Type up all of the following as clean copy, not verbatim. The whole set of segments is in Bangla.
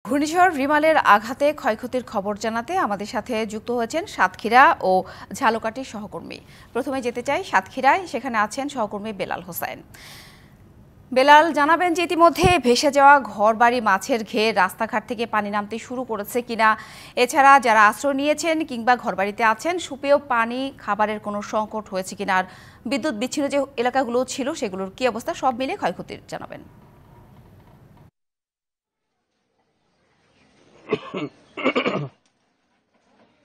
ঘূর্ণিঝড় রিমালের আঘাতে ক্ষয়ক্ষতির খবর জানাতে আমাদের সাথে যুক্ত হয়েছেন সাতক্ষীরা ও ঝালকাঠির সহকর্মী। প্রথমে যেতে চাই সাতক্ষীরায়, সেখানে আছেন সহকর্মী বেলাল হোসেন। বেলাল, জানাবেন যে ইতিমধ্যে ভেসে যাওয়া ঘরবাড়ি, মাছের ঘের, রাস্তাঘাট থেকে পানি নামতে শুরু করেছে কিনা, এছাড়া যারা আশ্রয় নিয়েছেন কিংবা ঘরবাড়িতে আছেন সুপেয় পানি, খাবারের কোনো সংকট হয়েছে কিনা, আর বিদ্যুৎ বিচ্ছিন্ন যে এলাকাগুলো ছিল সেগুলোর কি অবস্থা, সব মিলে ক্ষয়ক্ষতির জানাবেন।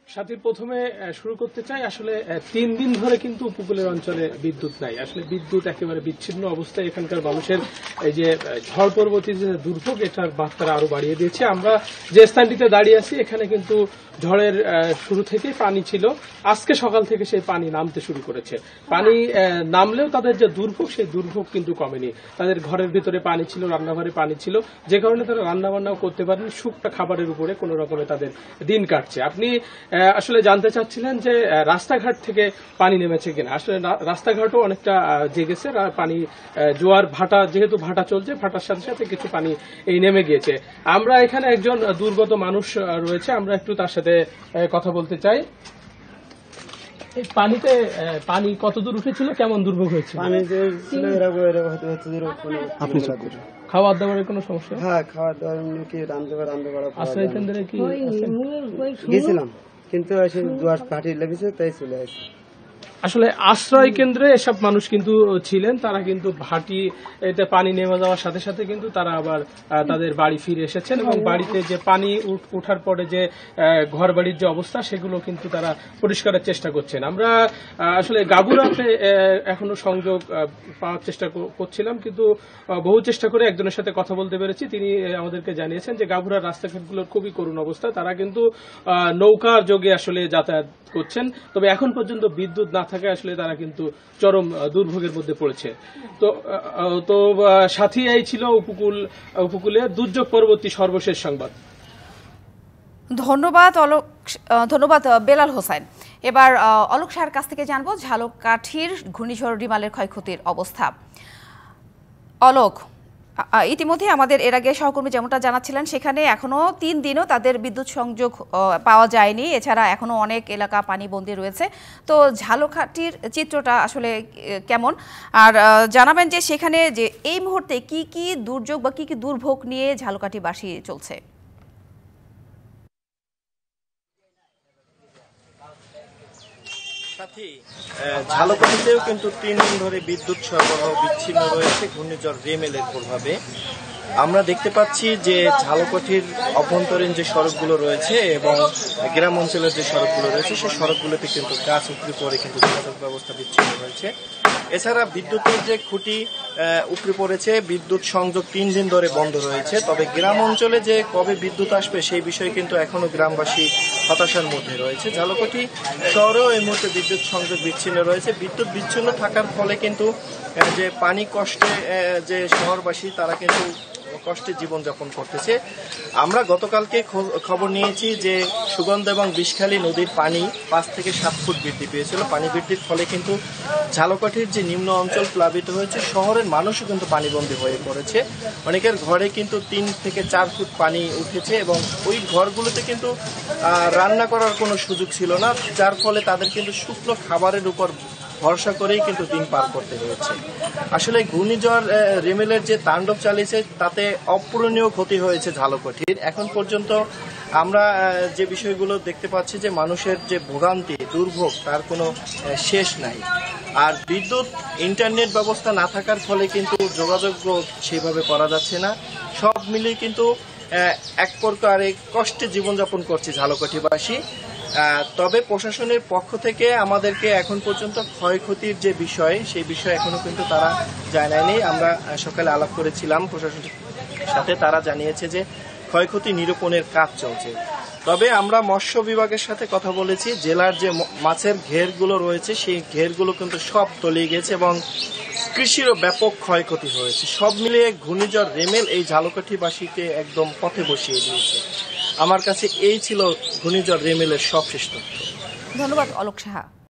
সাথী, প্রথমে শুরু করতে চাই, আসলে 3 দিন ধরে কিন্তু উপকূলের অঞ্চলে বিদ্যুৎ নাই। আসলে বিদ্যুৎ একেবারে বিচ্ছিন্ন অবস্থায় এখানকার মানুষের এই যে ঝড় পরবর্তী যে দুর্ভোগ, এটার মাত্রা আরো বাড়িয়ে দিয়েছে। আমরা যে স্থানটিতে দাঁড়িয়ে আছি এখানে কিন্তু ঝড়ের শুরু থেকেই পানি ছিল। আজকে সকাল থেকে সেই পানি নামতে শুরু করেছে। পানি নামলেও তাদের যে দুর্ভোগ, সেই দুর্ভোগ কিন্তু কমেনি। তাদের ঘরের ভিতরে পানি ছিল, রান্নাঘরে পানি ছিল, যে কারণে তারা রান্নাবান্নাও করতে পারেন। শুকনা খাবারের উপরে কোন রকমে তাদের দিন কাটছে। আপনি আসলে জানতে চাচ্ছিলেন যে রাস্তাঘাট থেকে পানি নেমেছে কিনা। আসলে রাস্তাঘাটও অনেকটা জেগেছে। পানি জোয়ার ভাটা, যেহেতু ভাটা চলছে, ভাটার সাথে সাথে কিছু পানি এই নেমে গিয়েছে। আমরা এখানে একজন দুর্গত মানুষ রয়েছে, আমরা একটু তার সাথে কথা বলতে চাই। এই পানিতে পানি কত দূর উঠেছিল, কেমন দুর্ভোগ হয়েছিল? খাওয়া দাওয়ার কোনো সমস্যা? হ্যাঁ, খাওয়া দাওয়ার কি রান্না করা। আশ্রয় কেন্দ্রে কি গেছিলাম, কিন্তু দুয়ার ফাটিয়ে লেগেছে, তাই চলে আসি। আসলে আশ্রয় কেন্দ্রে এসব মানুষ কিন্তু ছিলেন, তারা কিন্তু ভাটি এতে পানি নেমে যাওয়ার সাথে সাথে কিন্তু তারা আবার তাদের বাড়ি ফিরে এসেছেন, এবং বাড়িতে যে পানি ওঠার পরে যে ঘর বাড়ির যে অবস্থা, সেগুলো কিন্তু তারা পরিষ্কারের চেষ্টা করছেন। আমরা আসলে গাবুরাতে এখনো সংযোগ পাওয়ার চেষ্টা করছিলাম, কিন্তু বহু চেষ্টা করে একজনের সাথে কথা বলতে পেরেছি। তিনি আমাদেরকে জানিয়েছেন যে গাবুরার রাস্তাঘাটগুলোর খুবই করুণ অবস্থা, তারা কিন্তু নৌকার যোগে আসলে যাতায়াত করছেন। তবে এখন পর্যন্ত বিদ্যুৎ না থাকে আসলে তারা কিন্তু চরম দুর্ভোগের মধ্যে পড়েছে। তো সাথী, এই ছিল উপকূলের দুর্যোগ পরবর্তী সর্বশেষ সংবাদ। ধন্যবাদ বেলাল হোসেন। এবার অলোক শাহর কাছ থেকে জানবো ঝালকাঠির ঘূর্ণিঝড় রিমালের ক্ষয়ক্ষতির অবস্থা। অলোক, ইতিমধ্যে আমাদের এর আগে সহকর্মী যেমনটা জানাচ্ছিলেন, সেখানে এখনো 3 দিনও তাদের বিদ্যুৎ সংযোগ পাওয়া যায়নি। এছাড়া এখনো অনেক এলাকা পানিবন্দী রয়েছে। তো ঝালকাঠির চিত্রটা আসলে কেমন, আর জানাবেন যে সেখানে যে এই মুহূর্তে কি কি দুর্যোগ বা কি কি দুর্ভোগ নিয়ে ঝালকাঠিবাসী চলছে। ঝালকাঠিতেও কিন্তু 3 দিন ধরে বিদ্যুৎ সরবরাহ বিচ্ছিন্ন রয়েছে ঘূর্ণিঝড় রিমেলের প্রভাবে। আমরা দেখতে পাচ্ছি যে ঝালকাঠির অভ্যন্তরীণ যে সড়কগুলো রয়েছে এবং গ্রাম অঞ্চলের যে সড়কগুলো রয়েছে, সেই সড়কগুলোতে কিন্তু গাছ উপড়ে পড়ে কিন্তু যোগাযোগ ব্যবস্থা বিচ্ছিন্ন হয়েছে। এছাড়া বিদ্যুতের যে খুঁটি উপড়ে পড়েছে, বিদ্যুৎ সংযোগ 3 দিন ধরে বন্ধ রয়েছে। তবে গ্রাম অঞ্চলে যে কবে বিদ্যুৎ আসবে সেই বিষয়ে কিন্তু এখনো গ্রামবাসী হতাশার মধ্যে রয়েছে। ঝালকাঠি শহরেও এই মুহূর্তে বিদ্যুৎ সংযোগ বিচ্ছিন্ন রয়েছে। বিদ্যুৎ বিচ্ছিন্ন থাকার ফলে কিন্তু যে পানি কষ্টে যে শহরবাসী, তারা কিন্তু কষ্টে জীবনযাপন করতেছে। আমরা গতকালকে খবর নিয়েছি যে সুগন্ধা এবং বিষখালী নদীর পানি 5 থেকে 7 ফুট বৃদ্ধি পেয়েছিল। পানি বৃদ্ধির ফলে কিন্তু ঝালকাঠির যে নিম্ন অঞ্চল প্লাবিত হয়েছে, শহরের মানুষও কিন্তু পানিবন্দী হয়ে পড়েছে। অনেকের ঘরে কিন্তু 3 থেকে 4 ফুট পানি উঠেছে, এবং ওই ঘরগুলোতে কিন্তু রান্না করার কোনো সুযোগ ছিল না, যার ফলে তাদের কিন্তু শুকনো খাবারের উপর ভরসা করেই কিন্তু দিন পার করতে হয়েছে। আসলে ঘূর্ণিঝড় রিমেলের যে তাণ্ডব চালিয়েছে, তাতে অপূরণীয় ক্ষতি হয়েছে ঝালকাঠির। এখন পর্যন্ত আমরা যে বিষয়গুলো দেখতে পাচ্ছি যে মানুষের যে ভোগান্তি, দুর্ভোগ, তার কোনো শেষ নাই। আর বিদ্যুৎ, ইন্টারনেট ব্যবস্থা না থাকার ফলে কিন্তু যোগাযোগ সেইভাবে করা যাচ্ছে না। সব মিলিয়ে কিন্তু এক প্রকারে কষ্টে জীবনযাপন করছে ঝালকাঠিবাসী। তবে প্রশাসনের পক্ষ থেকে আমাদেরকে এখন পর্যন্ত ক্ষয়ক্ষতির যে বিষয়, সেই বিষয়ে এখনো কিন্তু তারা জানায়নি। আমরা সকালে আলাপ করেছিলাম প্রশাসনের সাথে, তারা জানিয়েছে যে ক্ষয়ক্ষতি নিরূপণের কাজ চলছে। তবে আমরা মৎস্য বিভাগের সাথে কথা বলেছি, জেলার যে মাছের ঘেরগুলো রয়েছে, সেই ঘেরগুলো কিন্তু সব তলিয়ে গেছে এবং কৃষিরও ব্যাপক ক্ষয়ক্ষতি হয়েছে। সব মিলিয়ে ঘূর্ণিঝড় রিমেল এই ঝালকাঠিবাসীকে একদম পথে বসিয়ে দিয়েছে। আমার কাছে এই ছিল ঘূর্ণিঝড় রিমেলের সবশেষ তথ্য। ধন্যবাদ অলোক সাহা।